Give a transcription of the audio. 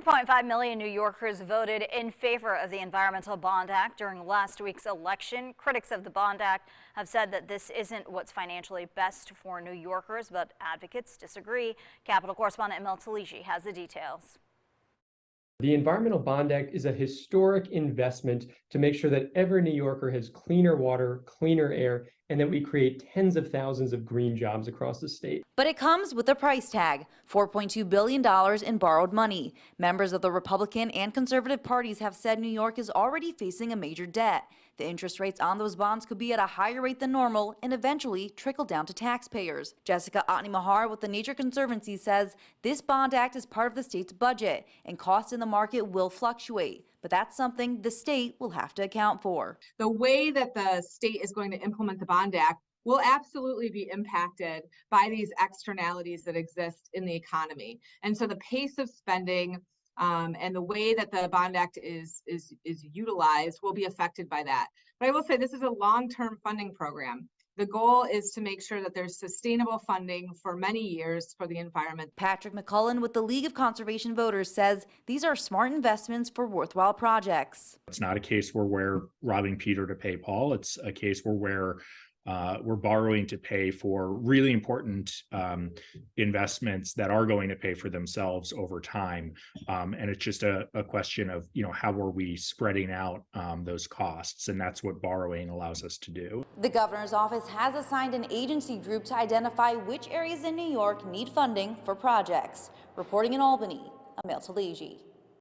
3.5 million New Yorkers voted in favor of the Environmental Bond Act during last week's election. Critics of the Bond Act have said that this isn't what's financially best for New Yorkers, but advocates disagree. Capitol correspondent Emil Taligi has the details. The Environmental Bond Act is a historic investment to make sure that every New Yorker has cleaner water, cleaner air, and that we create tens of thousands of green jobs across the state. But it comes with a price tag, $4.2 billion in borrowed money. Members of the Republican and conservative parties have said New York is already facing a major debt. The interest rates on those bonds could be at a higher rate than normal and eventually trickle down to taxpayers. Jessica Otney-Mahar with the Nature Conservancy says this bond act is part of the state's budget and costs in the market will fluctuate. But that's something the state will have to account for. The way that the state is going to implement the Bond Act will absolutely be impacted by these externalities that exist in the economy. And so the pace of spending and the way that the Bond Act is utilized will be affected by that. But I will say this is a long-term funding program. The goal is to make sure that there's sustainable funding for many years for the environment. Patrick McCullen with the League of Conservation Voters says these are smart investments for worthwhile projects. It's not a case where we're robbing Peter to pay Paul. It's a case where we're borrowing to pay for really important investments that are going to pay for themselves over time. And it's just a question of, how are we spreading out those costs? And that's what borrowing allows us to do. The governor's office has assigned an agency group to identify which areas in New York need funding for projects. Reporting in Albany, Emil Taligi.